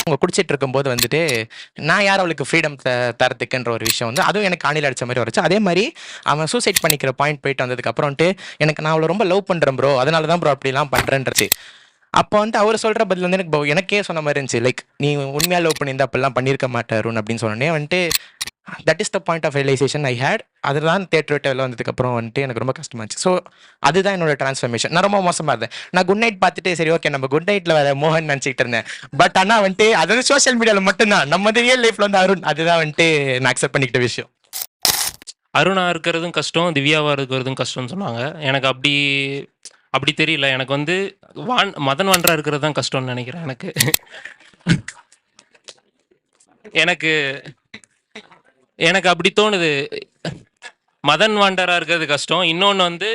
அவங்க குடிச்சிட்டு இருக்கும்போது வந்துட்டு நான் யார் அவளுக்கு ஃப்ரீடம் தரத்துக்குன்ற ஒரு விஷயம் வந்து அதுவும் எனக்கு காணியில் அடிச்ச மாதிரி வந்துச்சு. அதே மாதிரி அவன் சூசைட் பண்ணிக்கிற பாயிண்ட் போயிட்டு வந்ததுக்கு அப்புறம்ட்டு எனக்கு நான் அவளை ரொம்ப லவ் பண்ணுறேன் ப்ரோ, அதனால தான் ப்ரோ அப்படிலாம் பண்ணுறேன்றது. அப்போ வந்துட்டு அவர் சொல்கிற பதில் வந்து எனக்கே சொன்ன மாதிரி இருந்துச்சு. லைக் நீ உண்மையாக லவ் பண்ணியிருந்தா அப்படிலாம் பண்ணியிருக்க மாட்டாருன்னு அப்படின்னு சொன்னோன்னே வந்துட்டு that is the point of realization I hate. அதுதான் தேட்டர் வந்ததுக்கப்புறம் வந்துட்டு எனக்கு ரொம்ப கஷ்டமாச்சு. ஸோ அதுதான் என்னோட டிரான்ஸ்ஃபர்மேஷன். நான் ரொம்ப மோசமாக இருந்தேன். நான் குட் நைட் பார்த்துட்டு சரி ஓகே நம்ம குட் நைட்டில் வேறு மோகன் நினச்சிக்கிட்டு இருந்தேன். பட் ஆனால் வந்துட்டு அது வந்து சோஷியல் மீடியாவில் மட்டும்தான். நம்ம ரியல் லைஃப்பில் வந்து அருண், அதுதான் வந்துட்டு நான் அக்செப்ட் பண்ணிக்கிட்ட விஷயம். அருணா இருக்கிறதும் கஷ்டம், திவ்யாவா இருக்கிறதும் கஷ்டம்னு சொன்னாங்க. எனக்கு அப்படி தெரியல. எனக்கு வந்து மதன் வாண்டரா இருக்கிறது தான் கஷ்டம்னு நினைக்கிறேன். எனக்கு எனக்கு அப்படி தோணுது. மதன் வாண்டரா இருக்கிறது கஷ்டம். இன்னொன்று வந்து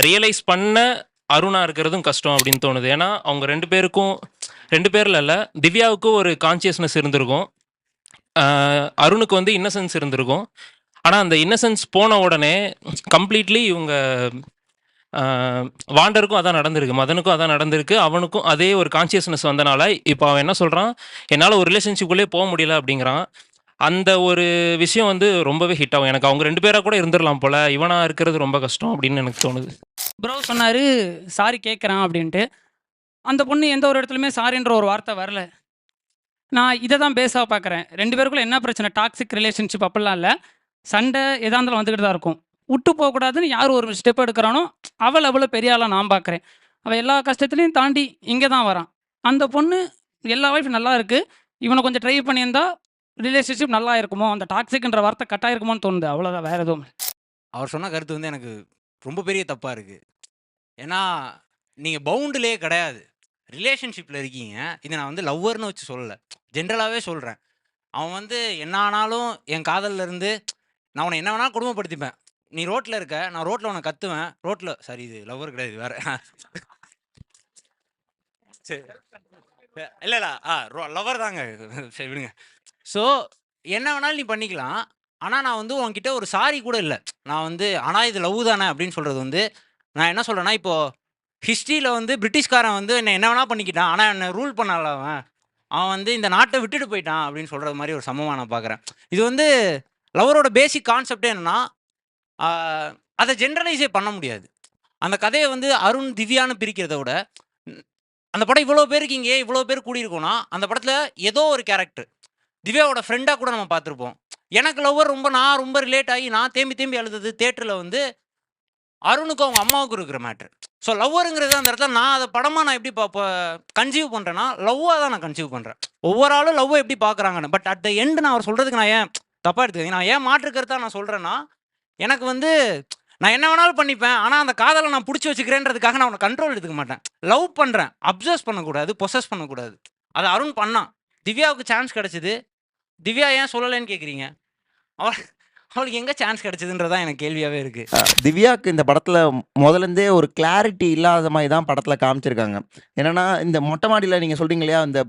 ரியலைஸ் பண்ண அருணா இருக்கிறதும் கஷ்டம் அப்படின்னு தோணுது. ஏன்னா அவங்க ரெண்டு பேரில் இல்லை, திவ்யாவுக்கும் ஒரு கான்சியஸ்னஸ் இருந்திருக்கும், அருணுக்கு வந்து இன்னசென்ஸ் இருந்திருக்கும். ஆனால் அந்த இன்னசென்ஸ் போன உடனே கம்ப்ளீட்லி இவங்க வாண்டருக்கும் அதான் நடந்திருக்கு, மதனுக்கும் அதான் நடந்திருக்கு. அவனுக்கும் அதே ஒரு கான்சியஸ்னஸ் வந்தனால இப்போ அவன் என்ன சொல்கிறான், என்னால் ஒரு ரிலேஷன்ஷிப்புக்குள்ளே போக முடியல அப்படிங்கிறான். அந்த ஒரு விஷயம் வந்து ரொம்பவே ஹிட் ஆகும். எனக்கு அவங்க ரெண்டு பேராக கூட இருந்துடலாம் போல், இவனாக இருக்கிறது ரொம்ப கஷ்டம் அப்படின்னு எனக்கு தோணுது. ப்ரோ சொன்னார் சாரி கேட்குறான் அப்படின்ட்டு. அந்த பொண்ணு எந்த ஒரு இடத்துலையுமே சாரின்ற ஒரு வார்த்தை வரல. நான் இதை தான் பேஸாக பார்க்குறேன். ரெண்டு பேருக்குள்ள என்ன பிரச்சனை, டாக்ஸிக் ரிலேஷன்ஷிப் அப்படிலாம் இல்லை. சண்டை எதாக இருந்தாலும் வந்துக்கிட்டு தான் இருக்கும். விட்டு போகக்கூடாதுன்னு யார் ஒரு ஸ்டெப் எடுக்கிறானோ அவள் அவ்வளோ பெரிய ஆளாக நான் பார்க்குறேன். அவள் எல்லா கஷ்டத்துலையும் தாண்டி இங்கே தான் வரான். அந்த பொண்ணு எல்லா லைஃப் நல்லா இருக்குது, இவனை கொஞ்சம் ட்ரை பண்ணியிருந்தா ரிலேஷன்ஷிப் நல்லா இருக்குமோ, அந்த டாக்ஸிக்ன்ற வார்த்தை கட்டாயிருக்குமோன்னு தோணுது. அவ்வளோதான், வேறு எதுவும். அவர் சொன்ன கருத்து வந்து எனக்கு ரொம்ப பெரிய தப்பாக இருக்குது. ஏன்னா நீங்கள் பவுண்டுலே கிடையாது, ரிலேஷன்ஷிப்பில் இருக்கீங்க. இதை நான் வந்து லவ்வர்னு வச்சு சொல்லலை, ஜென்ரலாகவே சொல்கிறேன். அவன் வந்து என்ன ஆனாலும் என் காதலில் இருந்து நான் உன்னை என்ன வேணாலும் குடும்பப்படுத்திப்பேன். நீ ரோட்டில் இருக்க, நான் ரோட்டில் உன்னை கத்துவேன். ரோட்டில் சாரி, இது லவ்வர் கிடையாது, வேறு. சரி, இல்லை இல்லை, லவ்வர் தாங்க, சரி விடுங்க. ஸோ என்ன வேணாலும் நீ பண்ணிக்கலாம். ஆனால் நான் வந்து உன்கிட்ட ஒரு சாரி கூட இல்லை. நான் வந்து ஆனால் இது லவ் தானே அப்படின்னு சொல்கிறது வந்து, நான் என்ன சொல்கிறேன்னா, இப்போது ஹிஸ்ட்ரியில் வந்து பிரிட்டிஷ்காரன் வந்து என்ன வேணால் பண்ணிக்கிட்டான், ஆனால் என்னை ரூல் பண்ணல. அவன் வந்து இந்த நாட்டை விட்டுட்டு போயிட்டான் அப்படின்னு சொல்கிறது மாதிரி ஒரு சம்பவமாக நான் பார்க்குறேன். இது வந்து லவரோட பேசிக் கான்செப்டே என்னென்னா, அதை ஜென்ரலைஸே பண்ண முடியாது. அந்த கதையை வந்து அருண் திவ்யான்னு பிரிக்கிறத விட, அந்த படம் இவ்வளோ பேருக்கு இங்கே இவ்வளோ பேர் கூடியிருக்கோன்னா, அந்த படத்தில் ஏதோ ஒரு கேரக்டர் திவ்யாவோட ஃப்ரெண்டாக கூட நம்ம பார்த்துருப்போம். எனக்கு லவ்வர் நான் ரொம்ப ரிலேட் ஆகி நான் தேம்பி அழுதது தேட்டரில் வந்து அருணுக்கும் அவங்க அம்மாவுக்கும் இருக்கிற மேட்ரு. ஸோ லவ்வருங்கிறது அந்த இடத்துல நான் அதை படமாக நான் எப்படி கன்சீவ் பண்ணுறேன்னா, லவ்வாக தான் நான் கன்சீவ் பண்ணுறேன். ஒவ்வொரு ஆளும் லவ்வை எப்படி பார்க்குறாங்கன்னு. பட் அட் த எண்டு நான் அவர் சொல்கிறதுக்கு நான் ஏன் தப்பாக எடுத்துக்கங்க, நான் ஏன் மாற்றுக்கிறதா நான் சொல்கிறேன்னா, எனக்கு வந்து நான் என்ன வேணாலும் பண்ணிப்பேன், ஆனால் அந்த காதலை நான் பிடிச்சி வச்சுக்கிறேன்றதுக்காக நான் அவனை கண்ட்ரோல் எடுத்துக்க மாட்டேன். லவ் பண்ணுறேன், அப்சர்வ் பண்ணக்கூடாது, பொசஸ் பண்ணக்கூடாது. அது அருண் பண்ணான். திவ்யாவுக்கு சான்ஸ் கிடச்சிது, திவ்யா ஏன் சொல்லலைன்னு கேட்குறீங்க. அவளுக்கு எங்கே சான்ஸ் கிடச்சிதுன்றதான் எனக்கு கேள்வியாகவே இருக்குது. திவ்யாவுக்கு இந்த படத்தில் முதலேருந்தே ஒரு கிளாரிட்டி இல்லாத மாதிரி தான் படத்தில் காமிச்சிருக்காங்க. என்னென்னா, இந்த மொட்டை மாடியில் நீங்கள் சொல்கிறீங்க இல்லையா, இந்த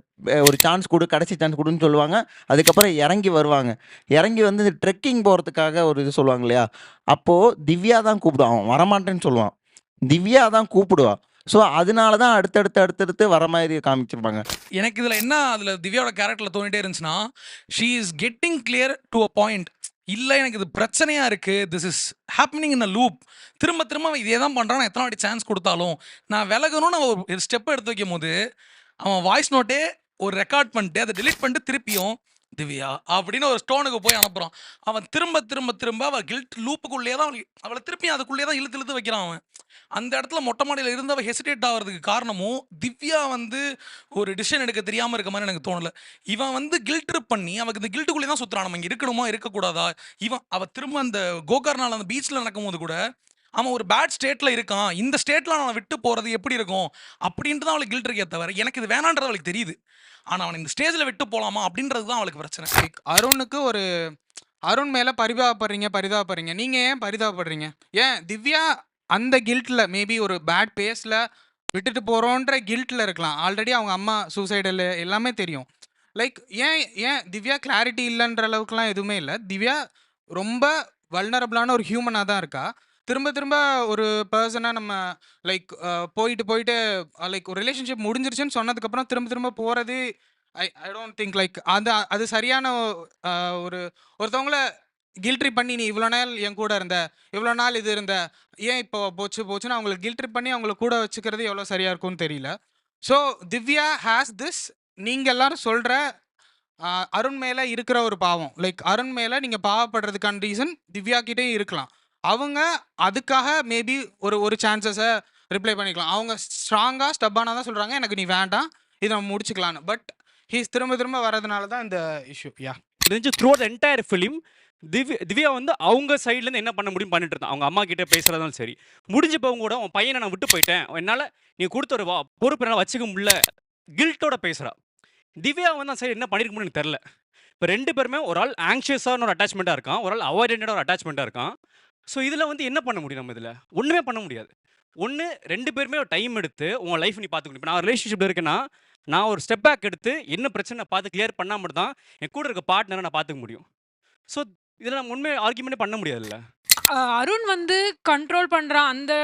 ஒரு சான்ஸ் கொடு, கடைசி சான்ஸ் கொடுன்னு சொல்லுவாங்க. அதுக்கப்புறம் இறங்கி வருவாங்க. இறங்கி வந்து இந்த ட்ரெக்கிங் போகிறதுக்காக ஒரு இது சொல்லுவாங்க இல்லையா, அப்போது திவ்யா தான் கூப்பிடுவான். அவன் வரமாட்டேன்னு சொல்லுவான், திவ்யா தான் கூப்பிடுவான். ஸோ அதனால தான் அடுத்தடுத்து வர மாதிரி காமிச்சிருப்பாங்க. எனக்கு இதில் என்ன, அதில் திவ்யாவோட கேரக்டரில் தோணிட்டே இருந்துச்சுன்னா, she is getting clear to a point. இல்லை எனக்கு இது பிரச்சனையாக இருக்குது, this is happening in a loop, திரும்ப இதே தான் பண்ணுறான். நான் எத்தனை வாட்டி சான்ஸ் கொடுத்தாலும் நான் விலகணும்னு அவன் ஒரு ஸ்டெப் எடுத்து வைக்கும் போது, அவன் வாய்ஸ் நோட்டே ஒரு ரெக்கார்ட் பண்ணிட்டு அதை டெலிட் பண்ணிட்டு திருப்பியும் திவ்யா அப்படின்னு ஒரு ஸ்டோனுக்கு போய் அனுப்புகிறான். அவன் திரும்ப அவள் கில்ட் லூப்புக்குள்ளேயே தான் அவளை திருப்பி அதுக்குள்ளேயே தான் இழுத்து வைக்கிறான். அவன் அந்த இடத்துல மொட்டை மாடியில் இருந்து அவள் ஹெசிடேட் ஆகிறதுக்கு காரணமும் திவ்யா வந்து ஒரு டிசிஷன் எடுக்க தெரியாமல் இருக்க மாதிரி எனக்கு தோணலை. இவன் வந்து கில்ட் ட்ரிப் பண்ணி அவனுக்கு இந்த கில்ட்டுக்குள்ளே தான் சுற்றுறான். நம்ம இங்கே இருக்கணுமா இருக்கக்கூடாதா, அவள் திரும்ப அந்த கோகர்னால் அந்த பீச்சில் நடக்கும்போது கூட அவன் ஒரு பேட் ஸ்டேட்டில் இருக்கான், இந்த ஸ்டேட்டில் அவனை விட்டு போகிறது எப்படி இருக்கும் அப்படின்ட்டு தான் அவளுக்கு கில்ட் இருக்கே தவிர எனக்கு இது வேணான்றது அவளுக்கு தெரியுது. ஆனால் அவன் இந்த ஸ்டேஜில் விட்டு போகலாமா அப்படின்றது தான் அவளுக்கு பிரச்சனை. அருணுக்கு ஒரு அருண் மேலே பரிதாபப்படுறீங்க. நீங்கள் ஏன் பரிதாபப்படுறீங்க? ஏன் திவ்யா அந்த கில்ட்டில் மேபி ஒரு பேட் பேஸில் விட்டுட்டு போகிறோன்ற கில்ட்டில் இருக்கலாம். ஆல்ரெடி அவங்க அம்மா சூசைடல் எல்லாமே தெரியும். லைக் ஏன் திவ்யா கிளாரிட்டி இல்லைன்ற அளவுக்குலாம் எதுவுமே இல்லை. திவ்யா ரொம்ப வல்னரபிளான ஒரு ஹியூமனாக தான் இருக்கா. திரும்ப ஒரு பர்சனாக நம்ம லைக் போயிட்டு லைக் ஒரு ரிலேஷன்ஷிப் முடிஞ்சிருச்சுன்னு சொன்னதுக்கப்புறம் திரும்ப போகிறது ஐ டோன்ட் திங்க் லைக் அது சரியான ஒரு ஒருத்தவங்கள கில்ட்ரி பண்ணி நீ இவ்வளோ நாள் என் கூட இருந்த, இவ்வளோ நாள் இது இருந்த, ஏன் இப்போ போச்சுன்னு அவங்கள கில்ட்ரி பண்ணி அவங்கள கூட வச்சுக்கிறது எவ்வளோ சரியாக இருக்கும்னு தெரியல. ஸோ திவ்யா ஹேஸ் திஸ், நீங்கள் எல்லாரும் சொல்கிற அருண் மேலே இருக்கிற ஒரு பாவம், லைக் அருண் மேலே நீங்கள் பாவப்படுறதுக்கான ரீசன் திவ்யா கிட்டேயும் இருக்கலாம். அவங்க அதுக்காக மேபி ஒரு சான்சஸை ரிப்ளை பண்ணிக்கலாம். அவங்க ஸ்ட்ராங்காக ஸ்டப்பானாக தான் சொல்கிறாங்க, எனக்கு நீ வேண்டாம், இதை நம்ம முடிச்சுக்கலான்னு. பட் ஹீஸ் திரும்ப வரதுனால தான் இந்த இஷ்யூ. யா தெரிஞ்சு through the entire film Divya வந்து அவங்க சைட்லேருந்து என்ன பண்ண முடியும் பண்ணிட்டு இருந்தான். அவங்க அம்மா கிட்டே பேசுகிறதாலும் சரி, முடிஞ்சப்பவும் கூட உன் பையனை நான் விட்டு போயிட்டேன், என்னால் நீ கொடுத்த ஒரு பொறுப்பு என்னால் வச்சுக்க முடியல, கில்ட்டோட பேசுகிறா. திவ்யா வந்து அந்த சைடு என்ன பண்ணியிருக்க முடியும்னு தெரில. இப்போ 2 பேருமே ஒரு ஆள் ஆங்ஷியஸான ஒரு அட்டாச்மெண்ட்டாக இருக்கான், ஒரு ஆள் அவாய்டண்டான ஒரு அட்டாச்மெண்ட்டாக இருக்கான். ஸோ இதில் வந்து என்ன பண்ண முடியும் நம்ம? இதில் ஒன்றுமே பண்ண முடியாது. 2 பேருமே ஒரு டைம் எடுத்து உன் லைஃப் நீ பார்த்துக்கணும். இப்போ நான் ரிலேஷன்ஷிப்பில் இருக்கேன்னா நான் ஒரு ஸ்டெப் பேக் எடுத்து என்ன பிரச்சனை பார்த்து கிளியர் பண்ணால் மட்டும் தான் என் கூட இருக்க பார்ட்னரை நான் பார்த்துக்க முடியும். ஸோ இதில் நம்ம உண்மையை ஆர்கியூமெண்ட்டே பண்ண முடியாதுல்ல. அருண் வந்து கண்ட்ரோல் பண்றான் அந்த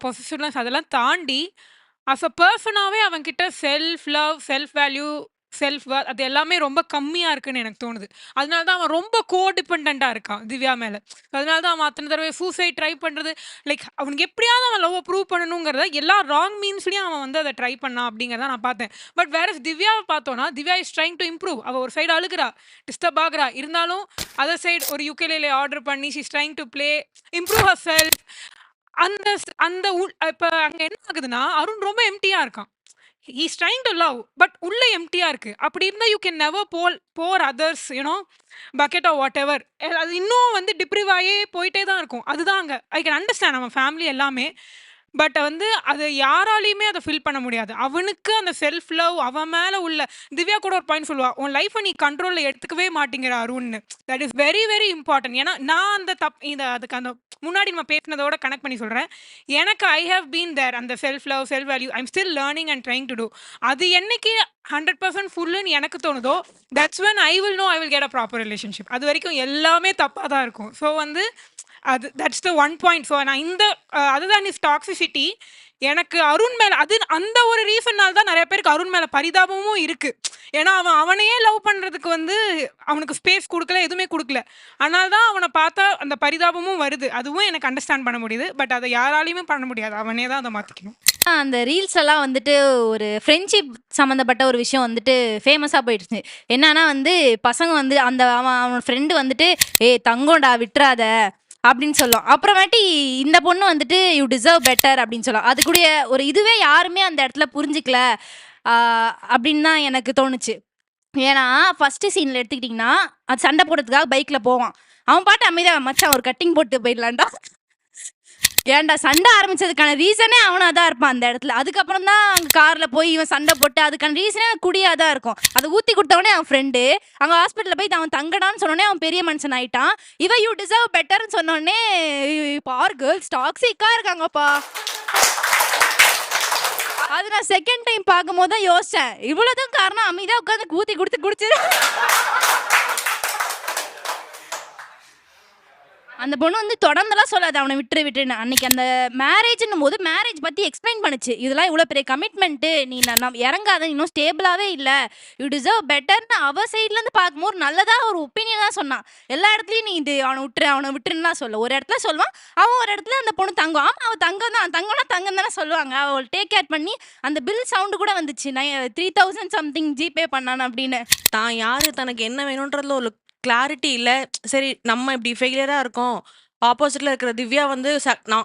பொசிஷன்ஸ் அதெல்லாம் தாண்டி அஸ் அ பர்சனாவே அவன்கிட்ட self love, self value, self worth அது எல்லாமே ரொம்ப கம்மியா இருக்குன்னு எனக்கு தோணுது. அதனால தான் அவன் ரொம்ப கோடிபெண்டண்டா இருக்கான் திவ்யா மேல. அதனால தான் அவன் அத்தனை தடவை சூசைட் ட்ரை பண்றது, லைக் அவனுக்கு எப்படியாவது அவன் லவ் ப்ரூவ் பண்ணணுங்கிறத எல்லா ராங் மீன்ஸ்லயும் அவன் வந்து அதை ட்ரை பண்ணான் அப்படிங்கிறத நான் பார்த்தேன். பட் வேற திவ்யாவை பார்த்தோன்னா Divya is trying to improve. அவள் ஒரு சைடு அழுகிறா, டிஸ்டர்ப் ஆகுறா, இருந்தாலும் அதர் சைடு ஒரு யுகேலேலே ஆர்டர் பண்ணி she's trying to play, improve her self. அந்த அந்த இப்போ அங்கே என்ன ஆகுதுன்னா அருண் ரொம்ப எம்டியா இருக்கான். He's trying to love but உள்ள எம்டியா இருக்கு. அப்படி இருந்தால் you can never pour others you know bucket of whatever. அது இன்னும் வந்து டிப்ரிவ் ஆகி போயிட்டே தான் இருக்கும். அதுதான் அங்கே ஐ கேன் அண்டர்ஸ்டாண்ட் நம்ம ஃபேமிலி எல்லாமே. பட் வந்து அது யாராலையுமே அதை ஃபில் பண்ண முடியாது. அவனுக்கு அந்த செல்ஃப் லவ் அவன் மேலே உள்ள திவ்யா கூட ஒரு பாயிண்ட் சொல்லுவா, உன் லைஃப்பை நீ கண்ட்ரோலில் எடுத்துக்கவே மாட்டேங்கிற அருண்னு. That is very very important. ஏன்னா நான் அந்த அதுக்கு அந்த முன்னாடி நம்ம பேசினதோட கனெக்ட் பண்ணி சொல்கிறேன். எனக்கு ஐ ஹவ் பீன் தேர். அந்த self love, self value I'm still learning and trying to do. அது என்னைக்கு 100% ஃபுல்லுன்னு எனக்கு தோணுதோ that's when I will know I will get a proper relationship. அது வரைக்கும் எல்லாமே தப்பாக தான் இருக்கும். ஸோ வந்து அது that's the one point. So நான் இந்த அதுதான் இஸ் டாக்ஸிசிட்டி. எனக்கு அருண் மேலே அந்த ஒரு ரீசன்னால் தான் நிறைய பேருக்கு அருண் மேலே பரிதாபமும் இருக்குது. ஏன்னா அவனையே லவ் பண்ணுறதுக்கு வந்து அவனுக்கு ஸ்பேஸ் கொடுக்கல, எதுவுமே கொடுக்கல. அதனால தான் அவனை பார்த்தா அந்த பரிதாபமும் வருது. அதுவும் எனக்கு அண்டர்ஸ்டாண்ட் பண்ண முடியுது. பட் அதை யாராலையுமே பண்ண முடியாது, அவனே தான் அதை மாற்றிக்கணும். அந்த ரீல்ஸ் எல்லாம் வந்துட்டு ஒரு ஃப்ரெண்ட்ஷிப் சம்மந்தப்பட்ட ஒரு விஷயம் வந்துட்டு ஃபேமஸாக போயிடுச்சு. என்னன்னா வந்து பசங்க வந்து அவன் ஃப்ரெண்டு வந்துட்டு தங்கோண்டா விட்டுறாத அப்படின்னு சொல்லும். அப்புறமேட்டி இந்த பொண்ணு வந்துட்டு யூ டிசர்வ் பெட்டர் அப்படின்னு சொல்லும். அதுக்குடைய ஒரு இதுவே யாருமே அந்த இடத்துல புரிஞ்சிக்கல அப்படின்னு தான் எனக்கு தோணுச்சு. ஏன்னா ஃபஸ்ட்டு சீனில் எடுத்துக்கிட்டிங்கன்னா அது சண்டை போடுறதுக்காக பைக்கில் போவான். அவன் பாட்டு அமைதியாக மச்சான் ஒரு கட்டிங் போட்டு போயிடலான்டா, ஏன்டா சண்டை ஆரம்பிச்சதுக்கான ரீசனே அவனாக தான் இருப்பான் அந்த இடத்துல. அதுக்கப்புறம் தான் அங்கே காரில் போய் இவன் சண்டை போட்டு அதுக்கான ரீசனே குடியாக தான் இருக்கும். அதை ஊற்றி கொடுத்தவொடனே அவன் ஃப்ரெண்டு அங்கே ஹாஸ்பிட்டலில் போய் அவன் தங்கடான்னு சொன்னோடனே அவன் பெரிய மனுஷன் ஆயிட்டான். இவன் யூ டிசர்வ் பெட்டர்னு சொன்னோடனே பார் கேர்ள்ஸ் டாக்ஸிக்காக இருக்காங்கப்பா. அது நான் செகண்ட் டைம் பார்க்கும்போது தான் யோசித்தேன், இவ்வளோதான் காரணம் அமைதியாக உட்காந்து ஊற்றி கொடுத்து குடிச்சிரு. அந்த பொண்ணு வந்து தொடர்ந்தெல்லாம் சொல்லாது அவனை விட்டுன்னு. அன்னைக்கு அந்த மேரேஜ்னும் போது மேரேஜ் பற்றி எக்ஸ்பிளைன் பண்ணுச்சு. இதெல்லாம் இவ்வளோ பெரிய கமிட்மெண்ட்டு, நீ நான் இறங்காத, இன்னும் ஸ்டேபிளாகவே இல்லை, யூ டிசர்வ் பெட்டர்னு அவள் சைட்லேருந்து பார்க்கும்போது நல்லதாக ஒரு ஒப்பீனியன் தான் சொன்னான். எல்லா இடத்துலையும் நீ இது அவனை விட்டுருன்னா சொல்ல, ஒரு இடத்துல சொல்லுவான், அவன் ஒரு இடத்துல அந்த பொண்ணு தங்கம். ஆமாம் அவள் தங்கம் தான், தங்கம்னா தங்கம் தானே சொல்லுவாங்க. அவள் டேக் கேர் பண்ணி அந்த பில் சவுண்டு கூட வந்துச்சு, 3000 சம்திங் ஜிபே பண்ணான் அப்படின்னு. தான் யார் தனக்கு என்ன வேணுன்றதுல ஒரு கிளாரிட்டி இல்லை. சரி நம்ம இப்படி ஃபெயிலியராக இருக்கோம், ஆப்போசிட்டில் இருக்கிற திவ்யா வந்து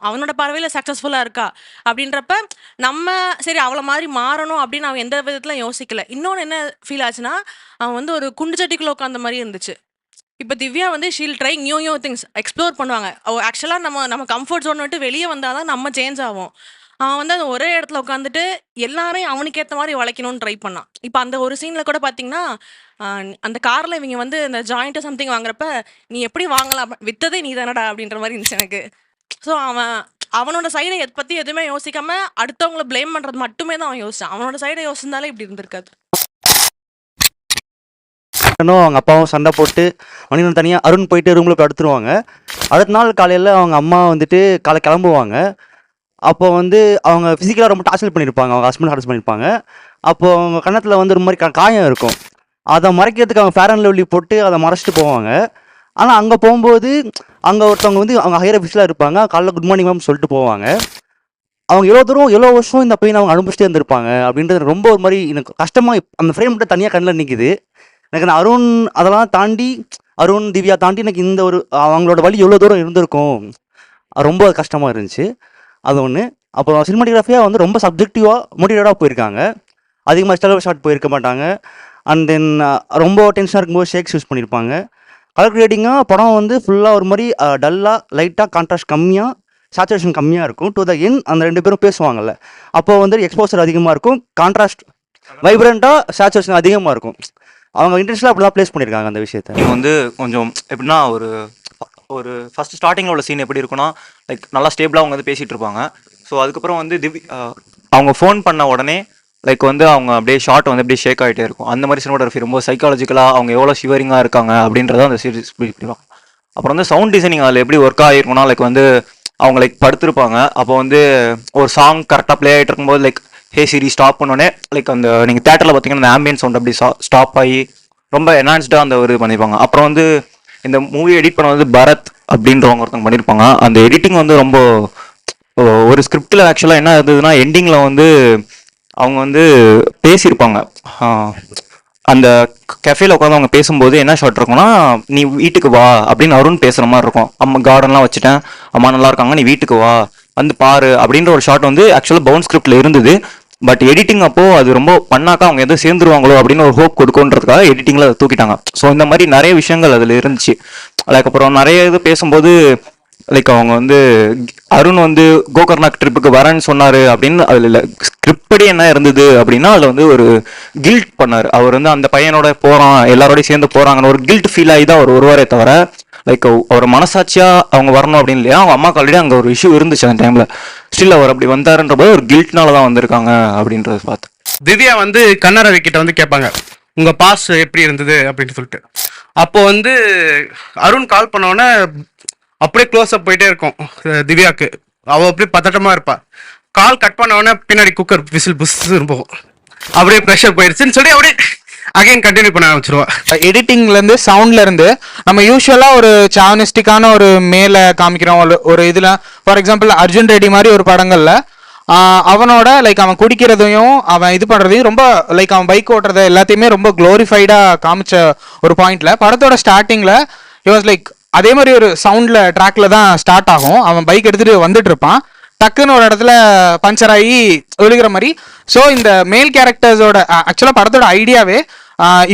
அவனோட பார்வையில் சக்ஸஸ்ஃபுல்லாக இருக்கா அப்படின்றப்ப நம்ம சரி அவளை மாதிரி மாறணும் அப்படின்னு அவன் எந்த விதத்தில் யோசிக்கல. இன்னொன்று என்ன ஃபீல் ஆச்சுன்னா, அவன் வந்து ஒரு குண்டு சட்டிக்குள்ளே உட்காந்த மாதிரி இருந்துச்சு. இப்போ திவ்யா வந்து Sheel try new things explore பண்ணுவாங்க. ஆக்சுவலாக நம்ம கம்ஃபர்ட் ஜோன் விட்டு வெளியே வந்தால் தான் நம்ம சேஞ்ச் ஆகும். அவன் வந்து அந்த ஒரே இடத்துல உட்காந்துட்டு எல்லாரையும் அவனுக்கு ஏற்ற மாதிரி வளைக்கணும்னு ட்ரை பண்ணான். இப்போ அந்த ஒரு சீனில் கூட பார்த்தீங்கன்னா, அந்த காரில் இவங்க வந்து இந்த ஜாயிண்ட்டு சம்திங் வாங்குறப்ப நீ எப்படி வாங்கலாம், விற்றதே நீ தானடா அப்படின்ற மாதிரி இருந்துச்சு எனக்கு. ஸோ அவனோட சைடை பற்றி எதுவுமே யோசிக்காமல் அடுத்தவங்கள ப்ளேம் பண்ணுறது மட்டுமே தான் அவன் யோசிச்சான். அவனோட சைடை யோசிச்சிருந்தாலே இப்படி இருந்திருக்காது. அவங்க அப்பாவும் சண்டை போட்டு மணிவன் தனியாக அருண் போயிட்டு ரூமில் போய் படுத்துருவாங்க. அடுத்த நாள் காலையில் அவங்க அம்மா வந்துட்டு கிளம்புவாங்க. அப்போ வந்து அவங்க ஃபிசிக்கலாக ரொம்ப டார்ச்சர் பண்ணியிருப்பாங்க, அவங்க ஹஸ்பண்ட் டார்ச்சர் பண்ணியிருப்பாங்க. அப்போ அவங்க கன்னத்தில் வந்து ஒரு மாதிரி காயம் இருக்கும். அதை மறைக்கிறதுக்கு அவங்க ஃபேர் அண்ட் லவ்லி போட்டு அதை மறைச்சிட்டு போவாங்க. ஆனால் அங்கே போகும்போது அங்கே ஒருத்தவங்க வந்து அவங்க ஹையர் ஆஃபீஸில் இருப்பாங்க. காலைல குட் மார்னிங் மேம் சொல்லிட்டு போவாங்க. அவங்க எவ்வளோ வருஷம் இந்த பெயின் அவங்க அனுபவிச்சுட்டே இருந்திருப்பாங்க அப்படின்றது ரொம்ப ஒரு மாதிரி எனக்கு கஷ்டமாக அந்த ஃப்ரேம் மட்டும் தனியாக கண்ணில் நிற்கிது. எனக்கு அந்த அருண் அதெல்லாம் தாண்டி அருண் திவ்யா தாண்டி எனக்கு இந்த ஒரு அவங்களோட வழி எவ்வளோ தூரம் இருந்திருக்கும், அது ரொம்ப கஷ்டமாக இருந்துச்சு. அது ஒன்று. அப்புறம் சினிமாட்டோகிராஃபியாக வந்து ரொம்ப சப்ஜெக்டிவாக மோட்டிவேட்டாக போயிருக்காங்க. அதிகமாக ஸ்டெலோ ஷாட் போயிருக்க மாட்டாங்க. அண்ட் தென் ரொம்ப டென்ஷனாக இருக்கும்போது ஷேக்ஸ் யூஸ் பண்ணியிருப்பாங்க. கலர் கிரியேட்டிங்காக படம் வந்து ஃபுல்லாக ஒரு மாதிரி டல்லாக லைட்டாக கான்ட்ராஸ்ட் கம்மியாக சேச்சுரேஷன் கம்மியாக இருக்கும். டு த என் அந்த 2 பேரும் பேசுவாங்கல்ல, அப்போ வந்து எக்ஸ்போசர் அதிகமாக இருக்கும், கான்ட்ராஸ்ட் வைப்ரண்ட்டாக சேச்சுரேஷன் அதிகமாக இருக்கும். அவங்க இன்டென்ஷனாக அப்படி தான் ப்ளேஸ் பண்ணியிருக்காங்க அந்த விஷயத்தை. இது வந்து கொஞ்சம் எப்படின்னா ஒரு ஃபஸ்ட் ஸ்டார்டிங்கில் உள்ள சீன் எப்படி இருக்குன்னா லைக் நல்லா ஸ்டேபிளாக அவங்க வந்து பேசிகிட்டு இருப்பாங்க. ஸோ அதுக்கப்புறம் வந்து அவங்க ஃபோன் பண்ண உடனே லைக் வந்து அவங்க அப்படியே ஷார்ட் வந்து அப்படியே ஷேக் ஆகிட்டே இருக்கும். அந்த மாதிரி சினிமாட்டோகிராஃபி ரொம்ப சைக்காலஜிக்கலாக அவங்க எவ்வளோ ஷிவரிங்காக இருக்காங்க அப்படின்றத அந்த சீரிஸ் பிடிப்பாங்க. அப்புறம் வந்து சவுண்ட் டிசைனிங் அதில் எப்படி ஒர்க் ஆகிருக்கும்னா லைக் வந்து அவங்க லைக் படுத்திருப்பாங்க. அப்போ வந்து ஒரு சாங் கரெக்டாக ப்ளே ஆகிட்டு இருக்கும்போது லைக் ஹே சீரி ஸ்டாப் பண்ணோடனே லைக் அந்த நீங்கள் தேட்டரில் பார்த்தீங்கன்னா அந்த ஆம்பியன்ஸ் சவுண்ட் அப்படி ஸ்டாப் ஆகி ரொம்ப என்ஹான்ஸ்டாக அந்த ஒரு பண்ணியிருப்பாங்க. அப்புறம் வந்து இந்த மூவி எடிட் பண்ண வந்து பரத் அப்படின்றவங்க ஒருத்தவங்க பண்ணியிருப்பாங்க. அந்த எடிட்டிங் வந்து ரொம்ப ஒரு ஸ்கிரிப்டில் ஆக்சுவலாக என்ன இருந்ததுன்னா எண்டிங்கில் வந்து அவங்க வந்து பேசியிருப்பாங்க. அந்த கெஃபேல உட்காந்து அவங்க பேசும்போது என்ன ஷாட் இருக்கும்னா, நீ வீட்டுக்கு வா அப்படின்னு அருண் பேசுகிற மாதிரி இருக்கும். அம்மா கார்டன்லாம் வச்சுட்டேன், அம்மா நல்லா இருக்காங்க, நீ வீட்டுக்கு வா வந்து பாரு அப்படின்ற ஒரு ஷாட் வந்து ஆக்சுவலாக பவுன் ஸ்கிரிப்டில் இருந்தது. பட் எடிட்டிங் அப்போது அது ரொம்ப பண்ணாக்கா அவங்க எதுவும் சேர்ந்துருவாங்களோ அப்படின்னு ஒரு ஹோப் கொடுக்குன்றதுக்காக எடிட்டிங்கில் அதை தூக்கிட்டாங்க. ஸோ இந்த மாதிரி நிறைய விஷயங்கள் அதில் இருந்துச்சு. அதுக்கப்புறம் நிறைய இது பேசும்போது லைக் அவங்க வந்து அருண் வந்து கோகர்நாக் ட்ரிப்புக்கு வரேன்னு சொன்னார் அப்படின்னு அதில் இல்லை, ஸ்கிரிப்ட் படி என்ன இருந்தது அப்படின்னா அதில் வந்து ஒரு கில்ட் பண்ணார். அவர் வந்து அந்த பையனோட போகிறான், எல்லாரோடையும் சேர்ந்து போகிறாங்கன்னு ஒரு கில்ட் ஃபீல் ஆகி தான் அவர் வருவாரே தவிர லைக் அவர் மனசாட்சியாக அவங்க வரணும் அப்படின்னு இல்லையா. அவங்க அம்மாவுக்கு ஆல்ரெடி அங்கே ஒரு இஷ்யூ இருந்துச்சு அந்த டைமில். ஸ்டில் அவர் அப்படி வந்தாருன்ற போது ஒரு கில்ட்னால தான் வந்திருக்காங்க அப்படின்றத பார்த்து. திவ்யா வந்து கண்ணாரவி கிட்ட வந்து கேட்பாங்க உங்கள் பாஸ் எப்படி இருந்தது அப்படின்னு சொல்லிட்டு. அப்போ வந்து அருண் கால் பண்ணோன்னே அப்படியே க்ளோஸ் அப் போயிட்டே இருக்கும் திவ்யாவுக்கு. அவள் அப்படியே பதட்டமாக இருப்பா. கால் கட் பண்ண உடனே பின்னாடி குக்கர் விசில் புஷ்ஷுன்னு போகும். அப்படியே ப்ரெஷர் போயிடுச்சுன்னு சொல்லி அப்படியே அகைன் கண்டினியூ பண்ண ஆரம்பிச்சிருவா. எடிட்டிங்லேருந்து சவுண்ட்லேருந்து நம்ம யூஸ்வலாக ஒரு சாவனிஸ்டிக்கான ஒரு மேலே காமிக்கிறோம் ஒரு இதில். ஃபார் எக்ஸாம்பிள் அர்ஜுன் ரெட்டி மாதிரி ஒரு படங்களில் அவனோட லைக் அவன் குடிக்கிறதையும் அவன் இது பண்ணுறதையும் ரொம்ப லைக் அவன் பைக் ஓட்டுறதை எல்லாத்தையுமே ரொம்ப க்ளோரிஃபைடாக காமிச்ச ஒரு பாயிண்டில் படத்தோட ஸ்டார்டிங்கில் இட் வாஸ் லைக் அதே மாதிரி ஒரு சவுண்டில் ட்ராக்ல தான் ஸ்டார்ட் ஆகும். அவன் பைக் எடுத்துகிட்டு வந்துட்டு இருப்பான், டக்குன்னு ஒரு இடத்துல பஞ்சர் ஆகி விழுகிற மாதிரி. ஸோ இந்த மேல் கேரக்டர்ஸோட ஆக்சுவலாக படத்தோட ஐடியாவே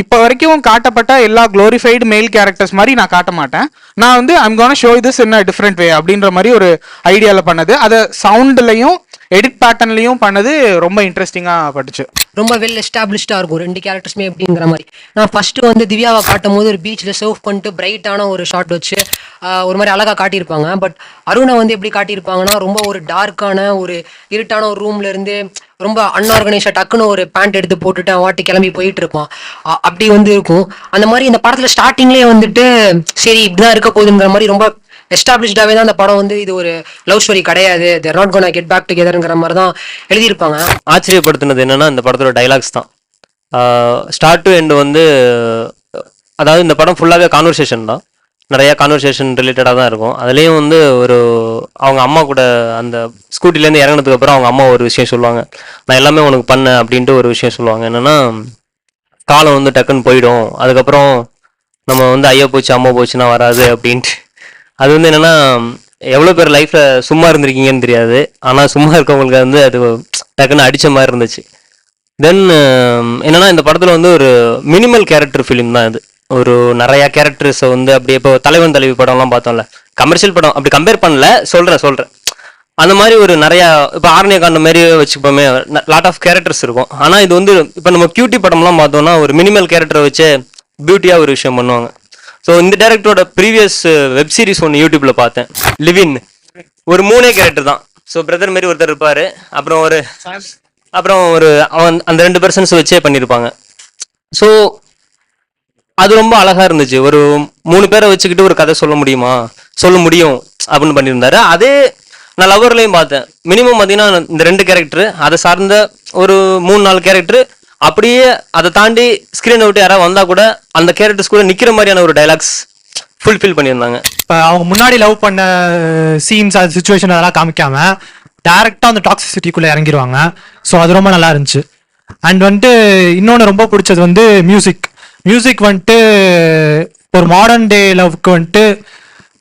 இப்போ வரைக்கும் காட்டப்பட்ட எல்லா க்ளோரிஃபைடு மேல் கேரக்டர்ஸ் மாதிரி நான் காட்ட மாட்டேன். நான் வந்து I'm gonna show this in a different way அப்படின்ற மாதிரி ஒரு ஐடியாவில் பண்ணது. அதை சவுண்ட்லையும் எடிட் பேட்டர்ன்லையும் பண்ணது ரொம்ப இன்ட்ரெஸ்டிங்காக பட்டுச்சு. ரொம்ப வெல் எஸ்டாப்ளிஷ்டாக இருக்கும் 2 கேரக்டர்ஸுமே அப்படிங்கிற மாதிரி. நான் ஃபஸ்ட்டு வந்து திவ்யாவை காட்டும் போது ஒரு பீச்சில் சர்வ் பண்ணிட்டு பிரைட்டான ஒரு ஷாட் வச்சு ஒரு மாதிரி அழகாக காட்டியிருப்பாங்க. பட் அருணை வந்து எப்படி காட்டியிருப்பாங்கன்னா ரொம்ப ஒரு டார்க்கான ஒரு இருட்டான ஒரு ரூம்ல இருந்து ரொம்ப அன்ஆர்கனைஸ்டாக டக்குன்னு ஒரு பேண்ட் எடுத்து போட்டுட்டு வாட்டி கிளம்பி போயிட்டு இருப்பான். அப்படி வந்து இருக்கும். அந்த மாதிரி இந்த படத்தில் ஸ்டார்டிங்லேயே வந்துட்டு சரி இப்படிதான் இருக்க போகுதுங்கிற மாதிரி ரொம்ப எஸ்டாப்ளிஷ்டாகவே தான் அந்த படம் வந்து இது ஒரு லவ் ஸ்டோரி கிடையாது, they're not gonna get back டுகெதர்ங்கிற மாதிரி தான் எழுதியிருப்பாங்க. ஆச்சரியப்படுத்தினது என்னன்னா இந்த படத்தோட டைலாக்ஸ் தான். ஸ்டார்ட் டு எண்டு வந்து அதாவது இந்த படம் ஃபுல்லாகவே கான்வர்சேஷன் தான், நிறையா கான்வர்சேஷன் ரிலேட்டடாக தான் இருக்கும். அதுலேயும் வந்து ஒரு அவங்க அம்மா கூட அந்த ஸ்கூட்டிலேருந்து இறங்கினதுக்கு அப்புறம் அவங்க அம்மா ஒரு விஷயம் சொல்லுவாங்க, நான் எல்லாமே உனக்கு பண்ணேன் அப்படின்ட்டு ஒரு விஷயம் சொல்லுவாங்க. என்னென்னா காலம் வந்து டக்குன்னு போயிடும், அதுக்கப்புறம் நம்ம வந்து ஐயோ போச்சு அம்மா போச்சுன்னா வராது அப்படின்ட்டு. அது வந்து என்னென்னா எவ்வளோ பேர் லைஃப்பில் சும்மா இருந்திருக்கீங்கன்னு தெரியாது, ஆனால் சும்மா இருக்கவங்களுக்கு வந்து அது டக்குன்னு அடித்த மாதிரி இருந்துச்சு. தென் என்னென்னா இந்த படத்தில் வந்து ஒரு மினிமல் கேரக்டர் ஃபிலிம் தான் இது. ஒரு நிறையா கேரக்டர்ஸை வந்து அப்படியே இப்போ தலைவன் தலைவி படம்லாம் பார்த்தோம்ல, கமர்ஷியல் படம் அப்படி கம்பேர் பண்ணல, சொல்கிறேன் அந்த மாதிரி ஒரு நிறையா இப்போ ஆர்னியா காண்ட மாதிரி வச்சுப்போமே, லாட் ஆஃப் கேரக்டர்ஸ் இருக்கும். ஆனால் இது வந்து இப்போ நம்ம கியூட்டி படம்லாம் பார்த்தோம்னா ஒரு மினிமல் கேரக்டரை வச்சு பியூட்டியாக ஒரு விஷயம் பண்ணுவாங்க. ஸோ இந்த டேரக்டரோட ப்ரீவியஸ் வெப் சீரிஸ் ஒன்று யூடியூப்பில் பார்த்தேன், லிவின். ஒரு 3 கேரக்டர் தான். ஸோ பிரதர் மாரி ஒருத்தர் இருப்பார், அப்புறம் ஒரு அவன் அந்த 2 பர்சன்ஸ் வச்சே பண்ணியிருப்பாங்க. ஸோ அது ரொம்ப அழகாக இருந்துச்சு. ஒரு 3 பேரை வச்சுக்கிட்டு ஒரு கதை சொல்ல முடியும் அப்படின்னு பண்ணியிருந்தாரு. நான் லவர்லையும் பார்த்தேன். மினிமம் பார்த்தீங்கன்னா இந்த 2 கேரக்டர், அதை சார்ந்த ஒரு 3-4 கேரக்டர், அப்படியே அதை தாண்டி ஸ்க்ரீனை விட்டு யாராவது வந்தால் கூட அந்த கேரக்டர்ஸ் கூட நிற்கிற மாதிரியான ஒரு டைலாக்ஸ் ஃபுல்ஃபில் பண்ணியிருந்தாங்க. இப்போ அவங்க முன்னாடி லவ் பண்ண சீன்ஸ் அது சுச்சுவேஷன் அதெல்லாம் காமிக்காம டேரெக்டாக அந்த டாக்ஸிசிட்டிக்குள்ளே இறங்கிடுவாங்க. ஸோ அது ரொம்ப நல்லா இருந்துச்சு. அண்ட் வந்துட்டு இன்னொன்று ரொம்ப பிடிச்சது வந்து மியூசிக் வந்துட்டு ஒரு மாடர்ன் டே லவ்க்கு வந்துட்டு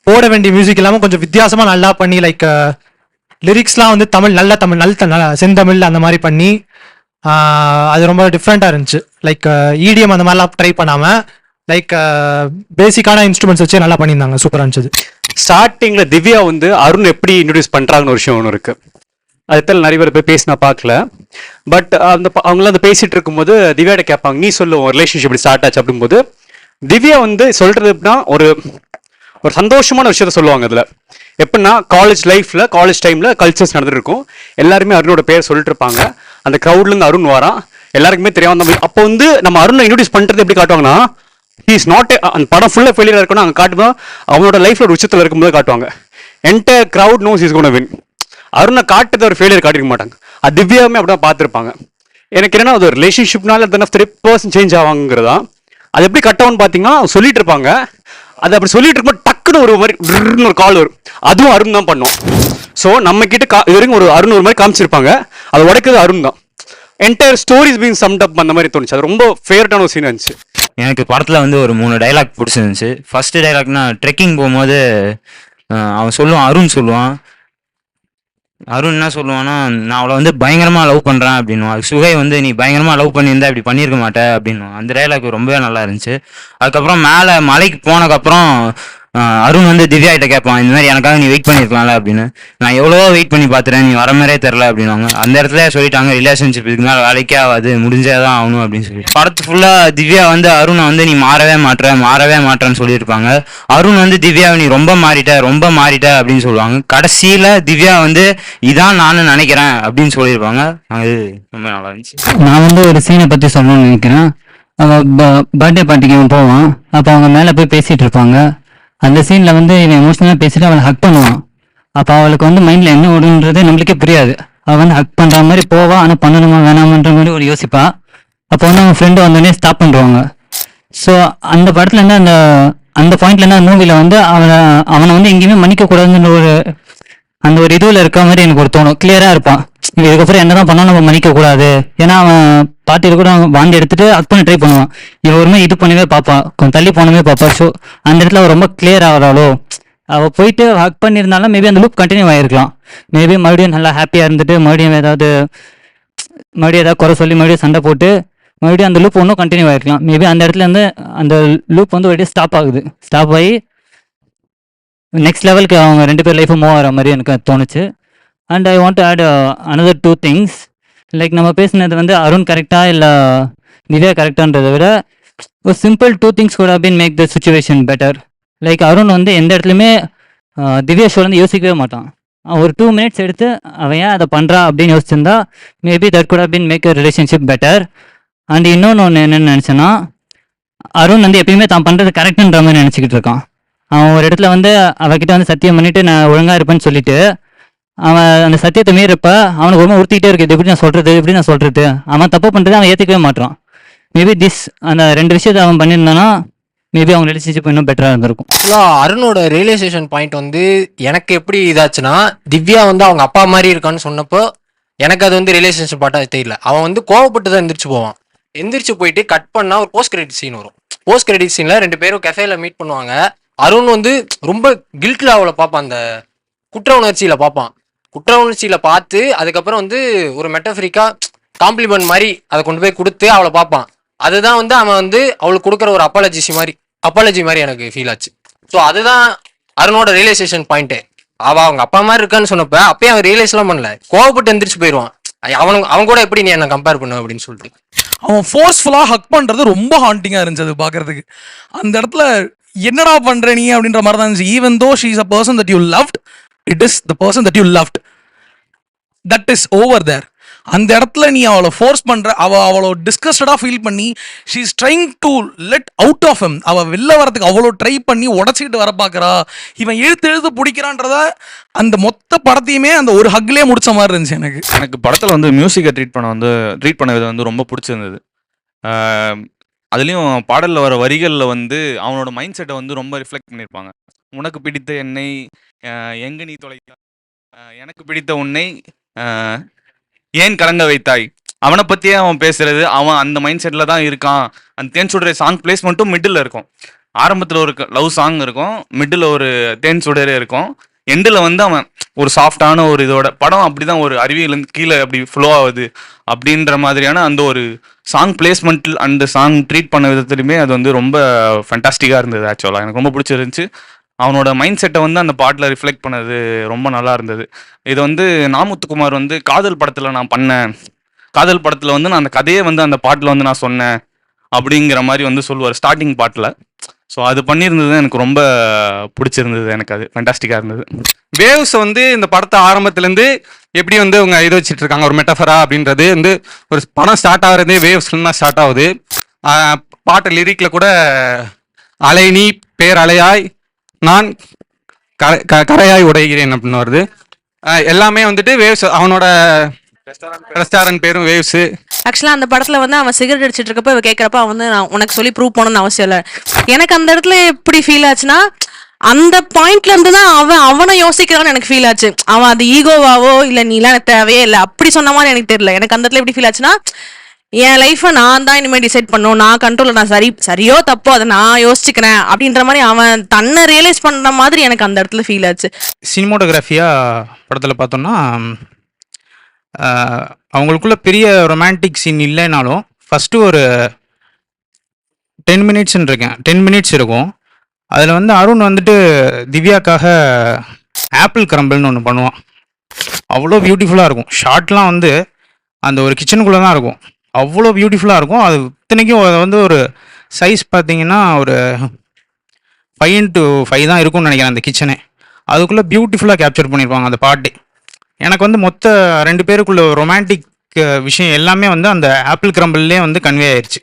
போட வேண்டிய மியூசிக் இல்லாமல் கொஞ்சம் வித்தியாசமாக நல்லா பண்ணி, லைக் லிரிக்ஸ்லாம் வந்து நல்ல செந்தமிழ் அந்த மாதிரி பண்ணி அது ரொம்ப டிஃப்ரெண்ட்டாக இருந்துச்சு. லைக் இடிஎம் அந்த மாதிரிலாம் ட்ரை பண்ணாமல் லைக் பேசிக்கான இன்ஸ்ட்ருமெண்ட்ஸ் வச்சு நல்லா பண்ணியிருந்தாங்க. சூப்பராக இருந்துச்சு. ஸ்டார்டிங்கில் திவ்யா வந்து அருண் எப்படி இன்ட்ரடியூஸ் பண்ணுறாங்கன்னு ஒரு விஷயம் ஒன்று இருக்குது. அதுதான் நிறைய பேர் போய் பேசி நான் பார்க்கல. பட் அவங்களாம் அந்த பேசிகிட்டு இருக்கும்போது திவ்யாட்ட கேட்பாங்க, நீ சொல்லுவோம் ரிலேஷன்ஷிப் எப்படி ஸ்டார்ட் ஆச்சு அப்படிங்கும்போது திவ்யா வந்து சொல்கிறது எப்படின்னா ஒரு சந்தோஷமான விஷயத்த சொல்லுவாங்க. அதில் எப்படின்னா காலேஜ் டைமில் கல்ச்சர்ஸ் நடந்துட்டு இருக்கும். எல்லாருமே அருணோட பேர் சொல்லிட்டு இருப்பாங்க. அந்த க்ரௌட்லேருந்து அருண் வரான், எல்லாருக்குமே தெரியாம அப்போ வந்து நம்ம அருணை இன்ட்ரடியூஸ் பண்ணுறது எப்படி காட்டுவாங்கன்னா, ஹி இஸ் நாட் அந்த படம் ஃபுல்லாக ஃபெயிலியராக இருக்கணும் அங்கே காட்டுவோம். அவனோட லைஃப்பில் ஒரு உச்சத்தில் இருக்கும்போது காட்டுவாங்க. Entire crowd knows is gonna win. அருணை காட்டுறது ஒரு ஃபெயிலியர் காட்டிருக்க மாட்டாங்க. அது திவ்யாவுமே அப்படி தான் பார்த்துருப்பாங்க. எனக்கு என்னன்னா அது ஒரு ரிலேஷன்ஷிப்னால 3% சேஞ்ச் ஆவாங்கிறதா. அது எப்படி கட்டவுன்னு பார்த்தீங்கன்னா சொல்லிட்டு இருப்பாங்க. அது அப்படி சொல்லிட்டு இருக்கும்போது டக்குன்னு ஒரு மாதிரி ஒரு கால் வரும். அதுவும் அருண் தான் பண்ணும். ஸோ நம்ம கிட்ட இது வரைக்கும் ஒரு அருண் ஒரு மாதிரி காமிச்சிருப்பாங்க. அதை உடைக்கிறது அருண் தான். என்டையர் ஸ்டோரிஸ் பீங் சம்ட் அப் அந்த மாதிரி தோணுச்சு. அது ரொம்ப ஃபேவரட்டான ஒரு சீன் இருந்துச்சு. எனக்கு படத்தில் வந்து ஒரு 3 டைலாக் பிடிச்சிருந்துச்சு. ஃபர்ஸ்ட் டைலாக்னா ட்ரெக்கிங் போகும்போது அவன் சொல்லுவான், அருண் என்ன சொல்லுவான்னா, நான் அவளை வந்து பயங்கரமாக லவ் பண்ணுறேன் அப்படின்னுவான். அது சுகை வந்து நீ பயங்கரமாக லவ் பண்ணியிருந்தா இப்படி பண்ணியிருக்க மாட்டேன் அப்படின்னுவான். அந்த டைலாக் ரொம்பவே நல்லா இருந்துச்சு. அதுக்கப்புறம் மேலே மலைக்கு போனதுக்கப்புறம் அருண் வந்து திவ்யா கிட்ட கேட்பான், இந்த மாதிரி எனக்காக நீ வெயிட் பண்ணியிருக்கலாம்ல அப்படின்னு. நான் எவ்வளவோ வெயிட் பண்ணி பார்த்துறேன், நீ வர மாதிரியே தெரில அப்படின்வாங்க. அந்த இடத்துல சொல்லிட்டாங்க ரிலேஷன்ஷிப் இதுக்கு மேலே வேலைக்கே ஆகாது, முடிஞ்சே தான் ஆகணும் அப்படின்னு சொல்லி. படத்து ஃபுல்லாக திவ்யா வந்து அருணை வந்து நீ மாறவே மாட்டேன்னு சொல்லியிருப்பாங்க. அருண் வந்து திவ்யாவை நீ ரொம்ப மாறிட்ட அப்படின்னு சொல்லுவாங்க. கடைசியில் திவ்யா வந்து இதான் நானும் நினைக்கிறேன் அப்படின்னு சொல்லியிருப்பாங்க. அது ரொம்ப நல்லா இருந்துச்சு. நான் வந்து ஒரு சீனை பற்றி சொல்லணும்னு நினைக்கிறேன். அவன் பர்த்டே பார்ட்டிக்கு அவன் போவான். அப்போ அவங்க மேலே போய் பேசிகிட்டு இருப்பாங்க. அந்த சீனில் வந்து இவன் எமோஷனலாக பேசிட்டு அவளை ஹக் பண்ணுவான். அப்போ அவளுக்கு வந்து மைண்டில் என்ன ஓடுன்றது நம்மளுக்கே புரியாது. அவள் வந்து ஹக் பண்ணுற மாதிரி போவா, ஆனால் பண்ணணுமா வேணாமன்ற மாதிரி ஒரு யோசிப்பா. அப்போ வந்து அவங்க ஃப்ரெண்டு வந்தோடனே ஸ்டாப் பண்ணுவாங்க. ஸோ அந்த படத்துலேருந்து அந்த பாயிண்ட்லேருந்து அந்த மூவியில் வந்து அவனை வந்து எங்கேயுமே மன்னிக்கக்கூடாதுன்ற ஒரு இதுவில் இருக்க மாதிரி எனக்கு ஒரு தோணும். கிளியராக இருப்பான், இதுக்கப்புறம் என்ன தான் பண்ணாலும் நம்ம மன்னிக்கக்கூடாது. ஏன்னா அவன் பாட்டியில் கூட வாண்டி எடுத்துட்டு ஹக் பண்ணி ட்ரை பண்ணுவான். இவன் ஒருமே இது பண்ணவே பார்ப்பான், கொஞ்சம் தள்ளி போனவே பார்ப்பான். ஸோ அந்த இடத்துல அவள் ரொம்ப கிளியர் ஆகிறாளோ, அவள் போயிட்டு ஹக் பண்ணியிருந்தாலும் மேபி அந்த லூப் கண்டினியூ ஆகிருக்கலாம். மேபி மறுபடியும் நல்லா ஹாப்பியாக இருந்துட்டு மறுபடியும் ஏதாவது குறை சொல்லி மறுபடியும் சண்டை போட்டு மறுபடியும் அந்த லூப் ஒன்றும் கண்டினியூ ஆகிருக்கலாம். மேபி அந்த இடத்துல இருந்து அந்த லூப் வந்து ஒரே ஸ்டாப் ஆகி நெக்ஸ்ட் லெவலுக்கு அவங்க 2 பேர் லைஃபும் மூவ் ஆகிற மாதிரி எனக்கு தோணுச்சு. And I want to add another 2 things. Like நம்ம பேசினது வந்து அருண் கரெக்டாக இல்லை திவ்யா கரெக்டான்றதை விட ஒரு simple 2 things could have been make the situation better. Like Arun வந்து எந்த இடத்துலையுமே திவ்யா ஷோ வந்து யோசிக்கவே மாட்டான். ஒரு 2 minutes எடுத்து அவன் ஏன் அதை பண்ணுறா அப்படின்னு யோசிச்சிருந்தா maybe that could have been make a relationship better. And இன்னொன்று என்னென்னு நினச்சேன்னா, அருண் வந்து எப்பயுமே தான் பண்ணுறது கரெக்டுன்ற மாதிரி நினச்சிக்கிட்டு இருக்கான். அவன் ஒரு இடத்துல வந்து அவகிட்ட வந்து சத்தியம் பண்ணிவிட்டு நான் ஒழுங்காக இருப்பேன்னு சொல்லிட்டு அவன் அந்த சத்தியத்தை மீறப்ப அவனுக்கு ரொம்ப உறுத்திக்கிட்டே இருக்குது, எப்படி நான் சொல்கிறது. அவன் தப்பு பண்ணுறது அவன் ஏற்றுக்கவே மாட்டான். மேபி அந்த 2 விஷயத்தை அவன் பண்ணியிருந்தானா மேபி அவங்க ரிலேஷன்ஷிப் இன்னும் பெட்டராக இருந்திருக்கும். அருணோட ரியலைசேஷன் பாயிண்ட் வந்து எனக்கு எப்படி இதாச்சுன்னா, திவ்யா வந்து அவங்க அப்பா மாதிரி இருக்கான்னு சொன்னப்போ எனக்கு அது வந்து ரிலேஷன்ஷிப் பாட்டாக தெரியல. அவன் வந்து கோவப்பட்டு தான் எந்திரிச்சு போயிட்டு கட் பண்ணால் ஒரு போஸ்ட் கிரெடிட் சீன் வரும். போஸ்ட் கிரெடிட் சீனில் 2 பேரும் கெஃபேல மீட் பண்ணுவாங்க. அருண் வந்து ரொம்ப கில்ட்டில் அவளை பார்ப்பான், அந்த குற்ற உணர்ச்சியில் பார்த்து அதுக்கப்புறம் வந்து ஒரு மெட்டஃபரிக்காக காம்ப்ளிமெண்ட் மாதிரி அதை கொண்டு போய் கொடுத்து அவளை பார்ப்பான். அதுதான் வந்து அவன் வந்து அவளுக்கு கொடுக்குற ஒரு அப்பாலஜி மாதிரி எனக்கு ஃபீல் ஆச்சு. ஸோ அதுதான் அருணோட ரியலைசேஷன் பாயிண்ட்டு. அவங்க அப்பா மாதிரி இருக்கான்னு சொன்னப்ப அப்பயே அவன் ரியலைஸ்லாம் பண்ணல, கோவப்பட்டு எந்திரிச்சு போயிடுவான். அவன் கூட எப்படி நீ என்ன கம்பேர் பண்ண அப்படின்னு சொல்லிட்டு அவன் ஃபோர்ஸ்ஃபுல்லாக ஹக் பண்ணுறது ரொம்ப ஹாண்டிங்காக இருந்துச்சு அது பார்க்குறதுக்கு. அந்த இடத்துல என்னடா பண்ணுற நீ அப்படின்ற மாதிரி தான் இருந்துச்சு. Even though she is a person that you loved, it is the person that you loved, that is over there. அந்த இடத்துல நீ அவளை ஃபோர்ஸ் பண்ற, அவ்வளோ டிஸ்கஸ்டடாக ஃபீல் பண்ணி she is trying to let out of him. அவள் வெளில வரதுக்கு அவ்வளோ ட்ரை பண்ணி உடச்சிக்கிட்டு வர பார்க்குறா, இவன் இழுத்து பிடிக்கிறான்றத அந்த மொத்த படத்தையுமே அந்த ஒரு ஹக்லேயே முடிச்ச மாதிரி இருந்துச்சு எனக்கு. எனக்கு படத்தில் வந்து மியூசிக்கை ட்ரீட் பண்ண விதம் வந்து ரொம்ப பிடிச்சிருந்தது. அதுலேயும் பாடலில் வர வரிகளில் வந்து அவனோட மைண்ட் செட்டை வந்து ரொம்ப ரிஃப்ளெக்ட் பண்ணியிருப்பாங்க. உனக்கு பிடித்த என்னை எங்கே நீ தொலைத்தாய், எனக்கு பிடித்த உன்னை ஏன் கலங்க வைத்தாய், அவனை பற்றியே அவன் பேசுறது, அவன் அந்த மைண்ட் செட்டில் தான் இருக்கான். அந்த தேன் சுடரே சாங் பிளேஸ்மெண்ட்டும் மிடில் இருக்கும். ஆரம்பத்தில் ஒரு லவ் சாங் இருக்கும், மிடில் ஒரு தேன் சுடரே இருக்கும், எண்டில் வந்து அவன் ஒரு சாஃப்டான ஒரு இதோட படம் அப்படி தான் ஒரு அருவியிலேருந்து கீழே அப்படி ஃப்ளோ ஆகுது அப்படின்ற மாதிரியான அந்த ஒரு சாங் பிளேஸ்மெண்ட்டில் அந்த சாங் ட்ரீட் பண்ண விதத்துலையுமே அது வந்து ரொம்ப ஃபேண்டாஸ்டிக்காக இருந்தது. ஆக்சுவலாக எனக்கு ரொம்ப பிடிச்சிருந்துச்சு. அவனோட மைண்ட் செட்டை வந்து அந்த பாட்டில் ரிஃப்ளெக்ட் பண்ணது ரொம்ப நல்லா இருந்தது. இது வந்து நாமுத்துக்குமார் வந்து காதல் படத்தில் நான் பண்ணேன், காதல் படத்தில் வந்து நான் அந்த கதையை வந்து அந்த பாட்டில் வந்து நான் சொன்னேன் அப்படிங்கிற மாதிரி வந்து சொல்லுவார் ஸ்டார்டிங் பாட்டில். ஸோ அது பண்ணியிருந்தது எனக்கு ரொம்ப பிடிச்சிருந்தது. எனக்கு அது ஃபேண்டாஸ்டிக்காக இருந்தது. வேவ்ஸ் வந்து இந்த படத்தை ஆரம்பத்துலேருந்து எப்படி வந்து அவங்க இது வச்சுட்டு இருக்காங்க ஒரு மெட்டஃபரா அப்படின்றது வந்து ஒரு படம் ஸ்டார்ட் ஆகிறதே வேவ்ஸ்லேருந்து தான் ஸ்டார்ட் ஆகுது. பாட்டு லிரிக்கில் கூட அலை நீ பேரலையாய் நான் கரையாய் உடைகிறேன் அப்படின்னு வருது. எல்லாமே வந்துட்டு வேவ்ஸ், அவனோட ரெஸ்டாரண்ட் பேரும் வேவ்ஸு. ஆக்சுவலாக அந்த படத்தில் வந்து அவன் சிகரெட் அடிச்சிட்டு இருக்கப்போ இவ கேட்குறப்ப அவன் வந்து நான் உனக்கு சொல்லி ப்ரூவ் பண்ணணும்னு அவசியம் இல்லை. எனக்கு அந்த இடத்துல எப்படி ஃபீல் ஆச்சுன்னா, அந்த பாயிண்ட்ல இருந்து தான் அவனை யோசிக்கிறான்னு எனக்கு ஃபீல் ஆச்சு. அவன் அது ஈகோவாவோ இல்லை நீலாம் எனக்கு தேவையே இல்லை அப்படி சொன்ன மாதிரி எனக்கு தெரியல. எனக்கு அந்த இடத்துல எப்படி ஃபீல் ஆச்சுன்னா, என் லைஃப்பை நான் தான் இனிமேல் டிசைட் பண்ணும், நான் கண்ட்ரோலில், நான் சரியோ தப்போ அதை நான் யோசிச்சுக்கிறேன் அப்படின்ற மாதிரி அவன் தன்னை ரியலைஸ் பண்ணுற மாதிரி எனக்கு அந்த இடத்துல ஃபீல் ஆச்சு. சினிமோட்டோகிராஃபியாக படத்தில் பார்த்தோம்னா அவங்களுக்குள்ள பெரிய ரொமான்டிக் சீன் இல்லைனாலும் ஃபஸ்ட்டு ஒரு 10 மினிட்ஸ் இருக்கும். அதில் வந்து அருண் வந்துட்டு திவ்யாக்காக ஆப்பிள் கிரம்பிள்னு ஒன்று பண்ணுவான். அவ்வளோ பியூட்டிஃபுல்லாக இருக்கும். ஷார்ட்லாம் வந்து அந்த ஒரு கிச்சனுக்குள்ளே தான் இருக்கும், அவ்வளோ பியூட்டிஃபுல்லாக இருக்கும். அது இத்தனைக்கும் அதை வந்து ஒரு சைஸ் பார்த்தீங்கன்னா ஒரு 5x5 தான் இருக்கும்னு நினைக்கிறேன் அந்த கிச்சனே. அதுக்குள்ளே பியூட்டிஃபுல்லாக கேப்சர் பண்ணியிருப்பாங்க அந்த பாட்டு. எனக்கு வந்து மொத்த 2 பேருக்குள்ள ரொமான்டிக் விஷயம் எல்லாமே வந்து அந்த ஆப்பிள் கிரம்பிள்லேயே வந்து கன்வே ஆயிடுச்சு.